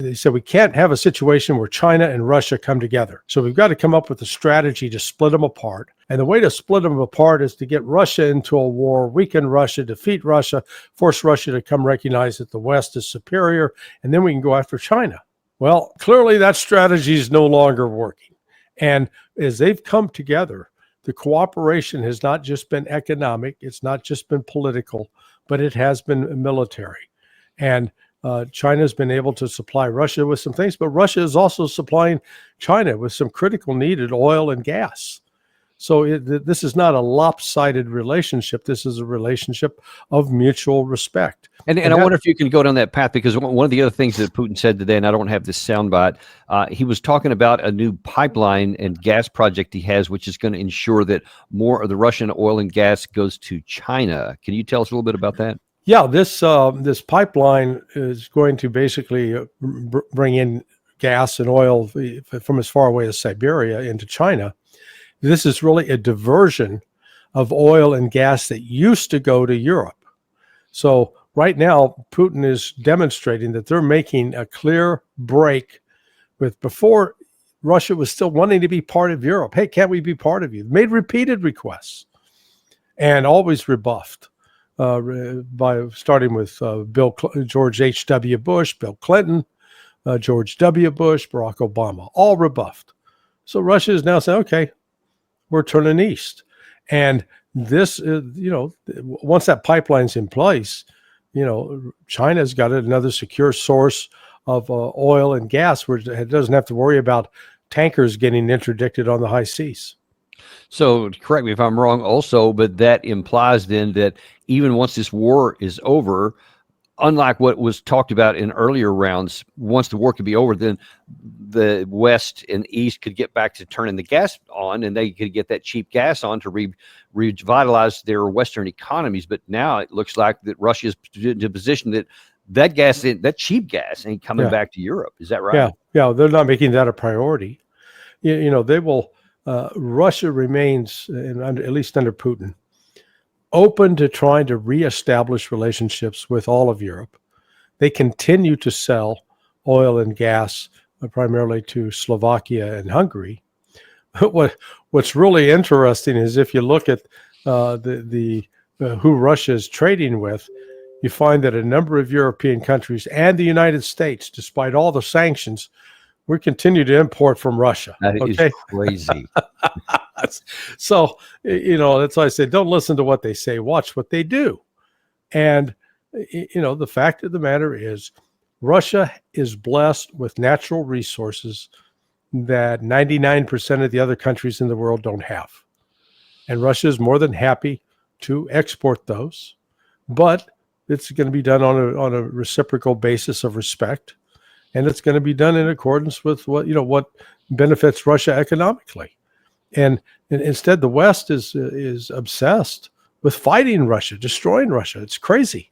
They said we can't have a situation where China and Russia come together. So we've got to come up with a strategy to split them apart. And the way to split them apart is to get Russia into a war, weaken Russia, defeat Russia, force Russia to come recognize that the West is superior, and then we can go after China. Well, clearly that strategy is no longer working. And as they've come together, the cooperation has not just been economic, it's not just been political, but it has been military. And China's been able to supply Russia with some things, but Russia is also supplying China with some critical needed oil and gas. So this is not a lopsided relationship. This is a relationship of mutual respect. And I wonder if you can go down that path, because one of the other things that Putin said today, and I don't have this soundbite, he was talking about a new pipeline and gas project he has, which is going to ensure that more of the Russian oil and gas goes to China. Can you tell us a little bit about that? Yeah, this pipeline is going to basically bring in gas and oil from as far away as Siberia into China. This is really a diversion of oil and gas that used to go to Europe. So right now, Putin is demonstrating that they're making a clear break with before Russia was still wanting to be part of Europe. Hey, can't we be part of you? Made repeated requests and always rebuffed. By starting with George H.W. Bush, Bill Clinton, George W. Bush, Barack Obama, all rebuffed. So Russia is now saying, okay, we're turning east. And this, once that pipeline's in place, China's got another secure source of oil and gas where it doesn't have to worry about tankers getting interdicted on the high seas. So correct me if I'm wrong also, but that implies then that even once this war is over, unlike what was talked about in earlier rounds, once the war could be over, then the West and East could get back to turning the gas on, and they could get that cheap gas on to revitalize their Western economies. But now it looks like that Russia is in a position that gas, that cheap gas, ain't coming back to Europe. Is that right? Yeah, they're not making that a priority. They will. Russia remains, at least under Putin, open to trying to reestablish relationships with all of Europe. They continue to sell oil and gas primarily to Slovakia and Hungary. What's really interesting is if you look at who Russia is trading with, you find that a number of European countries and the United States, despite all the sanctions, we continue to import from Russia. That is crazy. So, that's why I say, don't listen to what they say, watch what they do. And, the fact of the matter is Russia is blessed with natural resources that 99% of the other countries in the world don't have. And Russia is more than happy to export those, but it's going to be done on a reciprocal basis of respect. And it's going to be done in accordance with what benefits Russia economically. And instead, the West is obsessed with fighting Russia, destroying Russia. It's crazy.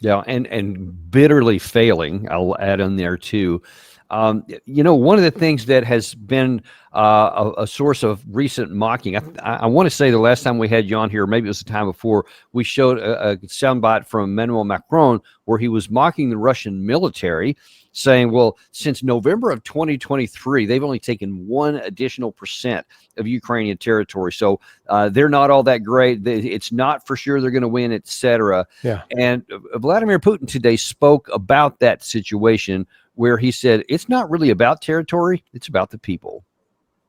Yeah, and bitterly failing, I'll add in there too. One of the things that has been a source of recent mocking, I want to say the last time we had you on here, maybe it was the time before, we showed a soundbite from Emmanuel Macron where he was mocking the Russian military, saying, well, since November of 2023, they've only taken 1 additional % of Ukrainian territory. So they're not all that great. It's not for sure they're going to win, etc. Yeah. And Vladimir Putin today spoke about that situation where he said, it's not really about territory, it's about the people.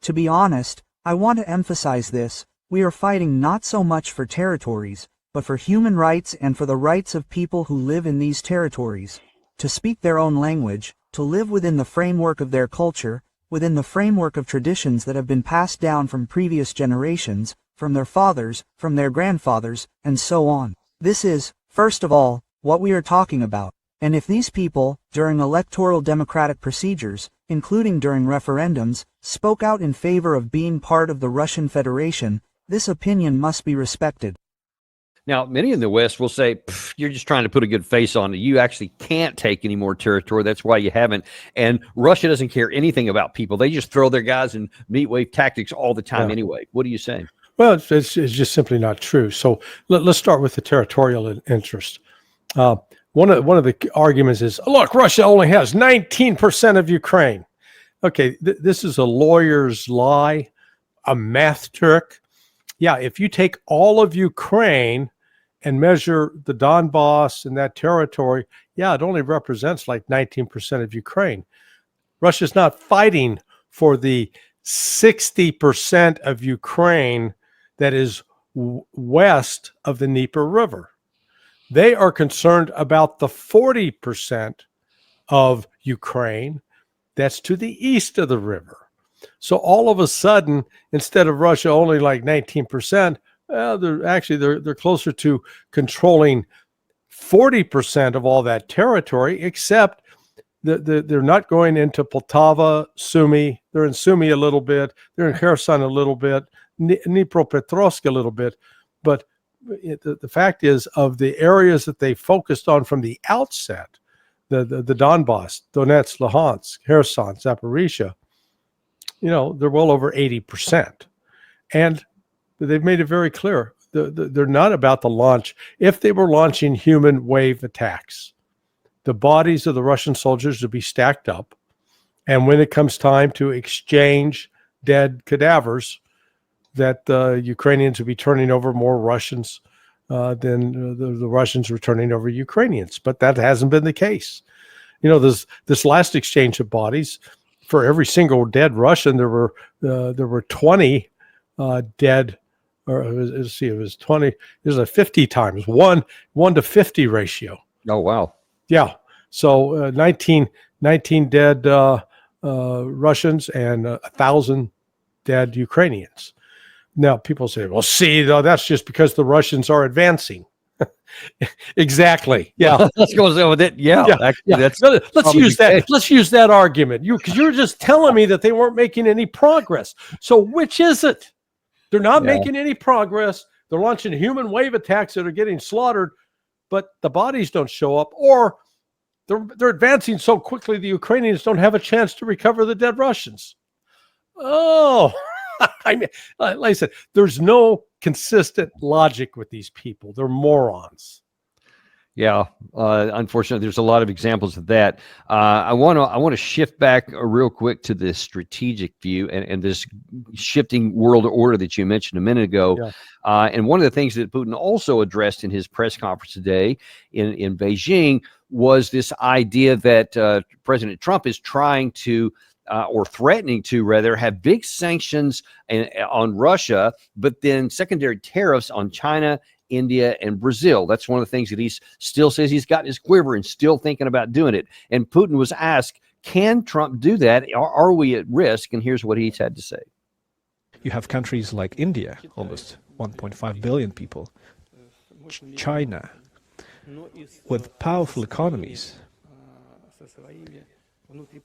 To be honest, I want to emphasize this. We are fighting not so much for territories, but for human rights and for the rights of people who live in these territories, to speak their own language, to live within the framework of their culture, within the framework of traditions that have been passed down from previous generations, from their fathers, from their grandfathers, and so on. This is, first of all, what we are talking about. And if these people, during electoral democratic procedures, including during referendums, spoke out in favor of being part of the Russian Federation, this opinion must be respected. Now, many in the West will say, you're just trying to put a good face on it. You actually can't take any more territory. That's why you haven't. And Russia doesn't care anything about people. They just throw their guys in meat wave tactics all the time anyway. What are you saying? Well, it's just simply not true. So let's start with the territorial interest. one of the arguments is, look, Russia only has 19% of Ukraine. Okay, this is a lawyer's lie, a math trick. Yeah, if you take all of Ukraine and measure the Donbass and that territory, yeah, it only represents like 19% of Ukraine. Russia's not fighting for the 60% of Ukraine that is west of the Dnieper River. They are concerned about the 40% of Ukraine that's to the east of the river. So all of a sudden, instead of Russia only like 19%, they're closer to controlling 40% of all that territory, except they're not going into Poltava, Sumy. They're in Sumy a little bit. They're in Kherson a little bit, Dnipropetrovsk a little bit. But the fact is, of the areas that they focused on from the outset, the Donbass, Donetsk, Luhansk, Kherson, Zaporizhia, they're well over 80%. And they've made it very clear. They're not about the launch. If they were launching human wave attacks, the bodies of the Russian soldiers would be stacked up. And when it comes time to exchange dead cadavers, that the Ukrainians would be turning over more Russians than the Russians were turning over Ukrainians. But that hasn't been the case. This last exchange of bodies, for every single dead Russian, there were 20 dead. Or it was 20. It was a 50 times 1 to 50 ratio. Oh wow! Yeah. So 19 dead Russians and 1,000 dead Ukrainians. Now people say, well, see, though, that's just because the Russians are advancing. Exactly. Yeah. Let's go with it. Yeah. Actually, that's let's use that. Let's use that argument. Because you're just telling me that they weren't making any progress. So which is it? They're not making any progress. They're launching human wave attacks that are getting slaughtered, but the bodies don't show up, or they're advancing so quickly the Ukrainians don't have a chance to recover the dead Russians. Oh, I mean, like I said, there's no consistent logic with these people. They're morons. Yeah, unfortunately, there's a lot of examples of that. I want to shift back real quick to this strategic view and this shifting world order that you mentioned a minute ago. Yeah. And one of the things that Putin also addressed in his press conference today in Beijing was this idea that President Trump is trying to or threatening to rather have big sanctions on Russia, but then secondary tariffs on China, India, and Brazil. That's one of the things that he still says he's got in his quiver and still thinking about doing it. And Putin was asked, can Trump do that? Are we at risk? And here's what he's had to say. You have countries like India, almost 1.5 billion people, China, with powerful economies,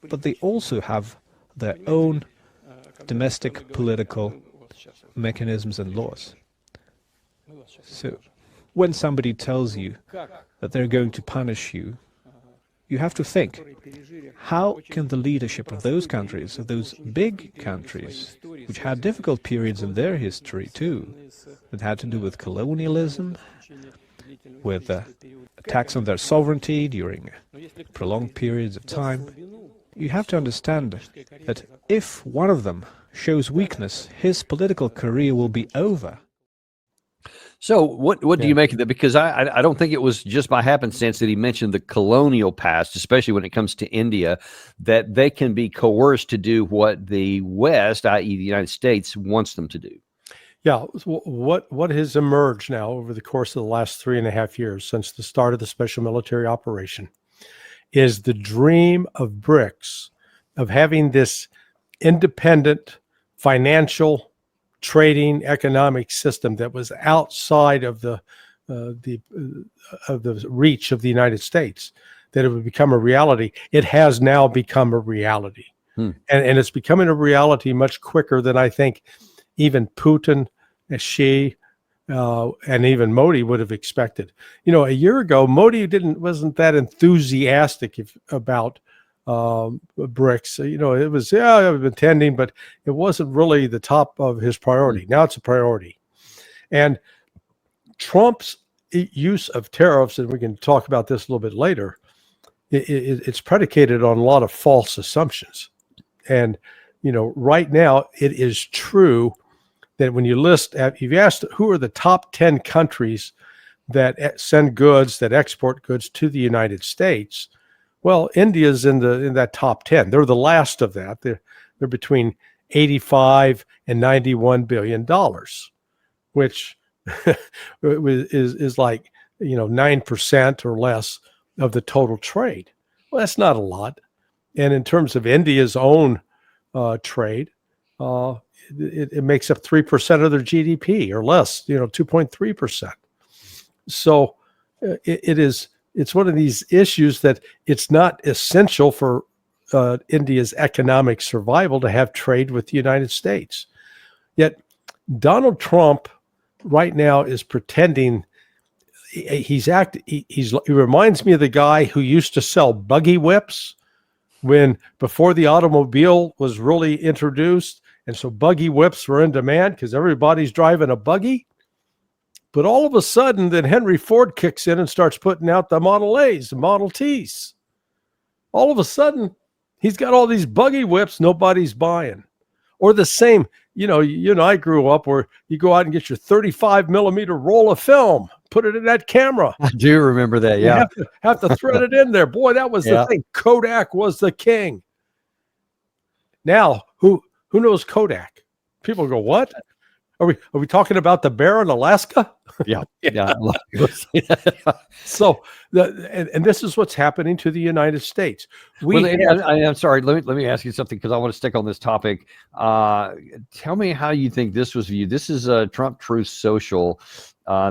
but they also have their own domestic political mechanisms and laws. So when somebody tells you that they're going to punish you, you have to think, how can the leadership of those countries, of those big countries, which had difficult periods in their history too, that had to do with colonialism, with attacks on their sovereignty during prolonged periods of time, you have to understand that if one of them shows weakness, his political career will be over. So what do you make of that? Because I don't think it was just by happenstance that he mentioned the colonial past, especially when it comes to India, that they can be coerced to do what the West, i.e. the United States, wants them to do. Yeah, what has emerged now over the course of the last 3.5 years since the start of the special military operation is the dream of BRICS, of having this independent financial, trading, economic system that was outside of the reach of the United States, that it would become a reality. It has now become a reality, and it's becoming a reality much quicker than I think even Putin, Xi, and even Modi would have expected. A year ago, Modi wasn't that enthusiastic about BRICS. It was, I've been attending, but it wasn't really the top of his priority. Now it's a priority. And Trump's use of tariffs, and we can talk about this a little bit later, it's predicated on a lot of false assumptions. And, right now it is true that when you if you asked who are the top 10 countries that send goods, that export goods to the United States, well, India's in that top 10. They're the last of that. They're between 85 and 91 billion dollars, which is like 9% or less of the total trade. Well, that's not a lot. And in terms of India's own trade, it makes up 3% of their GDP or less, 2.3%. So it's one of these issues that it's not essential for India's economic survival to have trade with the United States. Yet Donald Trump right now is pretending he reminds me of the guy who used to sell buggy whips before the automobile was really introduced. And so buggy whips were in demand because everybody's driving a buggy. But all of a sudden, then Henry Ford kicks in and starts putting out the Model A's, the Model T's. All of a sudden, he's got all these buggy whips nobody's buying. Or the same, I grew up where you go out and get your 35 millimeter roll of film, put it in that camera. I do remember that. Yeah. You have to thread it in there. Boy, that was the thing. Kodak was the king. Now, who knows Kodak? People go, what? Are we talking about the bear in Alaska? Yeah. So, and this is what's happening to the United States. I'm sorry. Let me ask you something because I want to stick on this topic. Tell me how you think this was viewed. This is Trump Truth Social.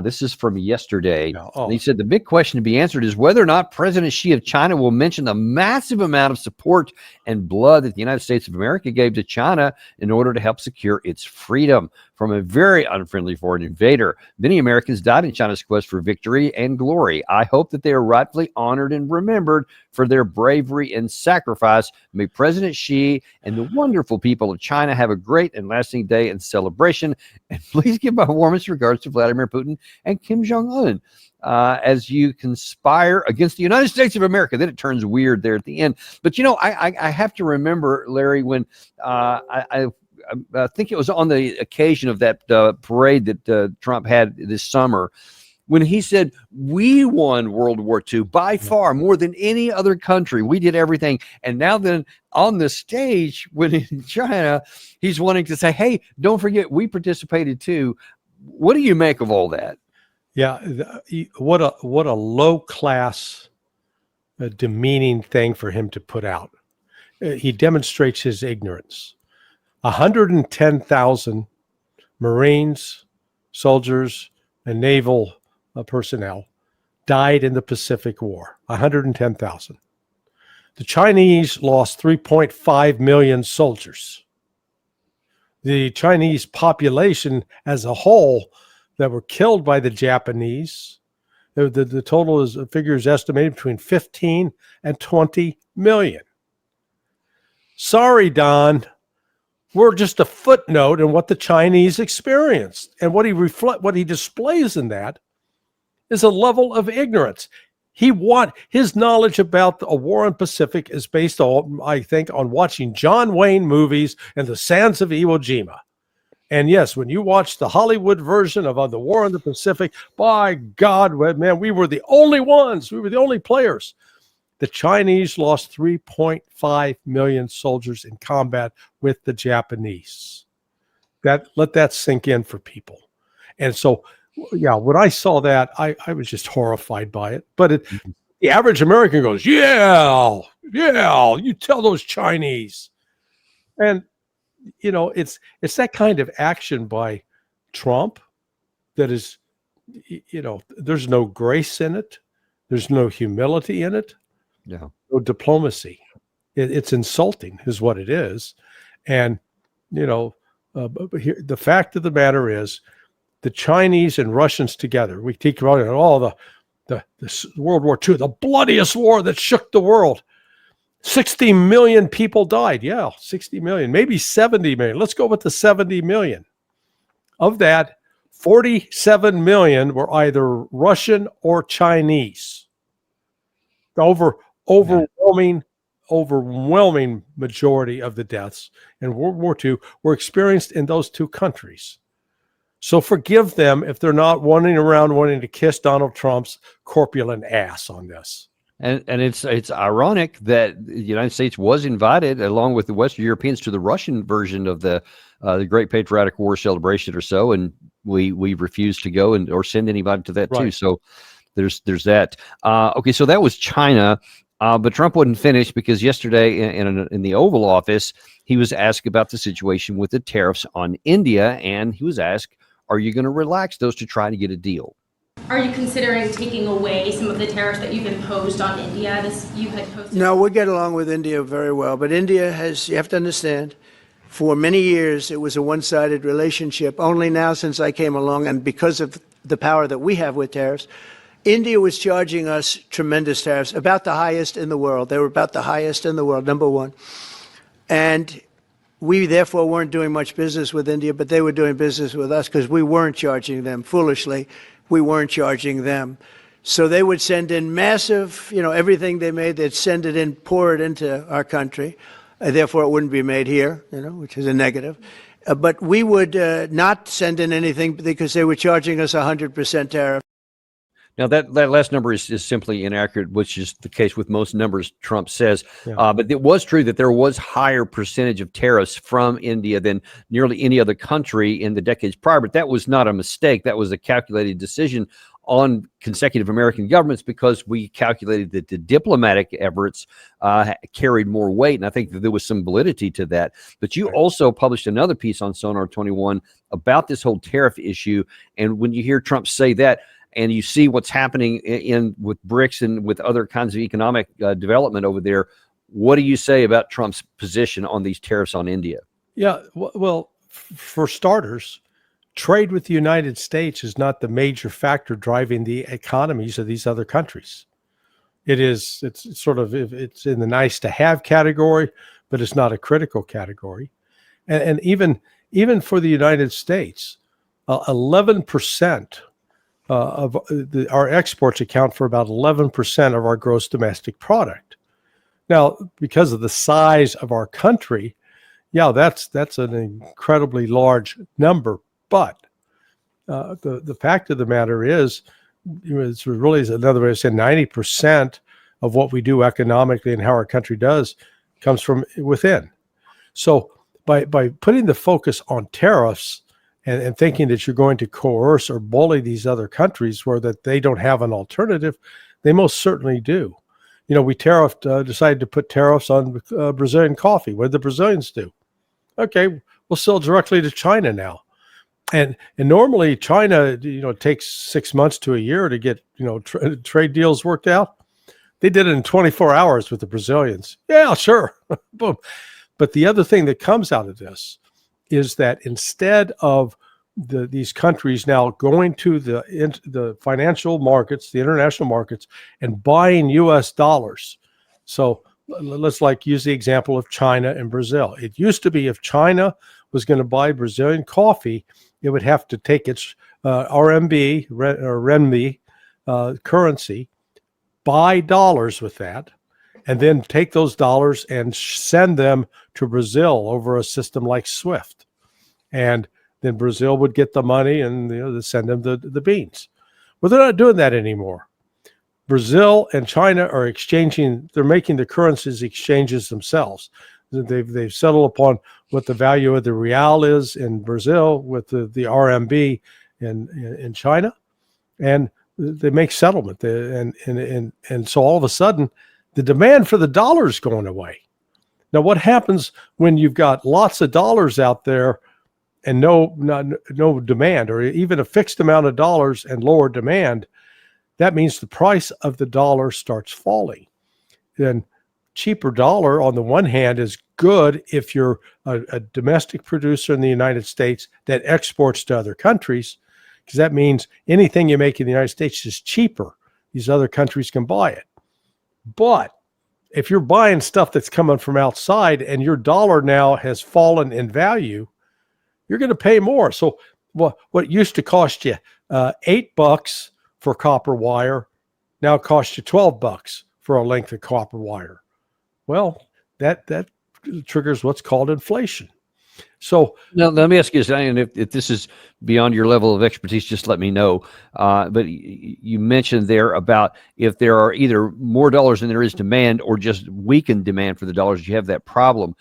This is from yesterday. And he said the big question to be answered is whether or not President Xi of China will mention the massive amount of support and blood that the United States of America gave to China in order to help secure its freedom from a very unfriendly foreign invader. Many Americans died in China's quest for victory and glory. I hope that they are rightfully honored and remembered for their bravery and sacrifice. May President Xi and the wonderful people of China have a great and lasting day and celebration. And please give my warmest regards to Vladimir Putin and Kim Jong-un as you conspire against the United States of America. Then it turns weird there at the end. But, I have to remember, Larry, when I think it was on the occasion of that parade that Trump had this summer, when he said, we won World War II by far more than any other country. We did everything. And now then on the stage, when in China, he's wanting to say, hey, don't forget, we participated too. What do you make of all that? Yeah. What a low class, demeaning thing for him to put out. He demonstrates his ignorance. 110,000 Marines, soldiers, and naval personnel died in the Pacific War. 110,000. The Chinese lost 3.5 million soldiers. The Chinese population as a whole that were killed by the Japanese, the total figure is estimated between 15 and 20 million. Sorry, Don. We're just a footnote in what the Chinese experienced. And what he displays in that is a level of ignorance. His knowledge about a war in the Pacific is based on, I think, on watching John Wayne movies and the Sands of Iwo Jima. And yes, when you watch the Hollywood version of the war in the Pacific, by God, man, we were the only ones. We were the only players. The Chinese lost 3.5 million soldiers in combat with the Japanese. Let that sink in for people. And so, yeah, when I saw that, I was just horrified by it. But the average American goes, yeah, you tell those Chinese. And, it's that kind of action by Trump that is, there's no grace in it. There's no humility in it. Yeah. No diplomacy. It's insulting is what it is. And, but here, the fact of the matter is the Chinese and Russians together, we keep running all the World War II, the bloodiest war that shook the world. 60 million people died. Yeah, 60 million, maybe 70 million. Let's go with the 70 million. Of that, 47 million were either Russian or Chinese. The overwhelming majority of the deaths in World War II were experienced in those two countries. So forgive them if they're not running around wanting to kiss Donald Trump's corpulent ass on this. And it's ironic that the United States was invited, along with the Western Europeans, to the Russian version of the Great Patriotic War celebration or so, and we refused to go or send anybody to that too. So there's that. Okay, so that was China, but Trump wouldn't finish, because yesterday in the Oval Office, he was asked about the situation with the tariffs on India, and he was asked, "Are you going to relax those to try to get a deal?" Are you considering taking away some of the tariffs that you've imposed on India? You had posted. No, we get along with India very well. But India has, you have to understand, for many years it was a one-sided relationship. Only now, since I came along, and because of the power that we have with tariffs, India was charging us tremendous tariffs, about the highest in the world. They were about the highest in the world, number one. And we therefore weren't doing much business with India, but they were doing business with us because we weren't charging them. Foolishly, we weren't charging them. So they would send in massive, everything they made, they'd send it in, pour it into our country. Therefore, it wouldn't be made here, which is a negative. But we would not send in anything because they were charging us 100% tariff. Now, that last number is simply inaccurate, which is the case with most numbers Trump says. Yeah. But it was true that there was higher percentage of tariffs from India than nearly any other country in the decades prior. But that was not a mistake. That was a calculated decision on consecutive American governments, because we calculated that the diplomatic efforts carried more weight. And I think that there was some validity to that. But you also published another piece on Sonar 21 about this whole tariff issue. And when you hear Trump say that, and you see what's happening with BRICS and with other kinds of economic development over there, what do you say about Trump's position on these tariffs on India? Yeah, well, for starters, trade with the United States is not the major factor driving the economies of these other countries. It's in the nice to have category, but it's not a critical category. And even for the United States, 11% our exports account for about 11% of our gross domestic product. Now, because of the size of our country, yeah, that's an incredibly large number. But the fact of the matter is, it's really another way of saying 90% of what we do economically and how our country does comes from within. So by putting the focus on tariffs and thinking that you're going to coerce or bully these other countries where that they don't have an alternative, they most certainly do. We decided to put tariffs on Brazilian coffee. What did the Brazilians do? Okay, we'll sell directly to China now. And normally China, it takes 6 months to a year to get, trade deals worked out. They did it in 24 hours with the Brazilians. Yeah, sure. Boom. But the other thing that comes out of this is that instead of these countries now going to the financial markets, the international markets, and buying U.S. dollars. So let's use the example of China and Brazil. It used to be if China was going to buy Brazilian coffee, it would have to take its RMB or renminbi currency, buy dollars with that, and then take those dollars and send them to Brazil over a system like SWIFT. And then Brazil would get the money and they send them the beans. Well, they're not doing that anymore. Brazil and China are they're making the currencies exchanges themselves. They've settled upon what the value of the real is in Brazil with the RMB in China. And they make settlement. And so all of a sudden, the demand for the dollar is going away. Now, what happens when you've got lots of dollars out there and no demand, or even a fixed amount of dollars and lower demand? That means the price of the dollar starts falling. Then cheaper dollar, on the one hand, is good if you're a domestic producer in the United States that exports to other countries, because that means anything you make in the United States is cheaper. These other countries can buy it. But if you're buying stuff that's coming from outside and your dollar now has fallen in value, you're going to pay more. So what used to cost you $8 for copper wire now costs you $12 for a length of copper wire. Well, that triggers what's called inflation. So now, let me ask you this, and if this is beyond your level of expertise, just let me know. But you mentioned there about if there are either more dollars than there is demand or just weakened demand for the dollars, you have that problem.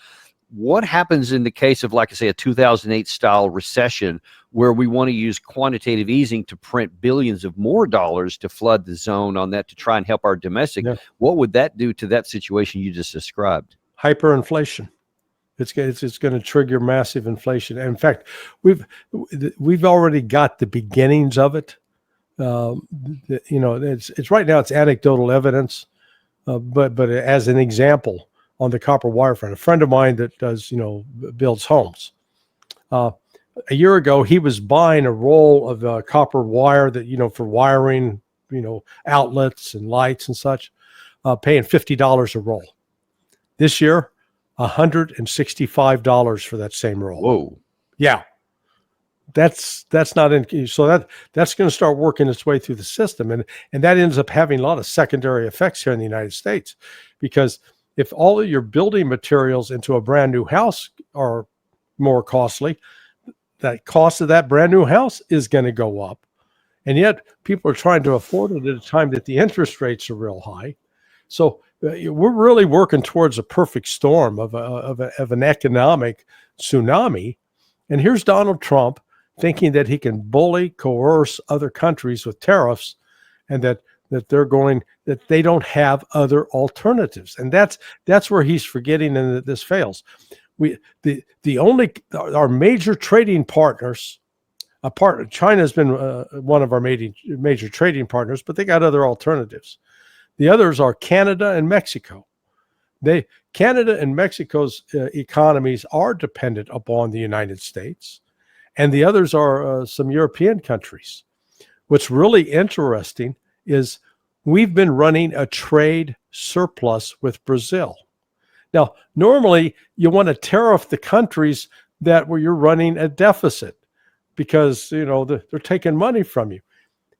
What happens in the case of, like I say, a 2008 style recession where we want to use quantitative easing to print billions of more dollars to flood the zone on that to try and help our domestic? Yeah. What would that do to that situation you just described? Hyperinflation. It's going to trigger massive inflation. And in fact, we've already got the beginnings of it. It's right now it's anecdotal evidence, but as an example on the copper wire front, a friend of mine that does builds homes. A year ago, he was buying a roll of copper wire that for wiring outlets and lights and such, paying $50 a roll. This year, $165 for that same roll. Whoa. Yeah. That's not in, so that's going to start working its way through the system. And that ends up having a lot of secondary effects here in the United States, because if all of your building materials into a brand new house are more costly, that cost of that brand new house is going to go up. And yet people are trying to afford it at a time that the interest rates are real high. So we're really working towards a perfect storm of an economic tsunami. And here's Donald Trump thinking that he can bully, coerce other countries with tariffs, and that they don't have other alternatives. And that's where he's forgetting, and that this fails. Our major trading partners, China's been one of our major trading partners, but they got other alternatives. The others are Canada and Mexico. Canada and Mexico's economies are dependent upon the United States, and the others are some European countries. What's really interesting is we've been running a trade surplus with Brazil. Now, normally you want to tariff the countries where you're running a deficit, because they're taking money from you.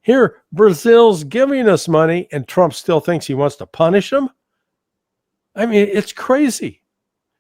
Here, Brazil's giving us money, and Trump still thinks he wants to punish them. I mean, it's crazy.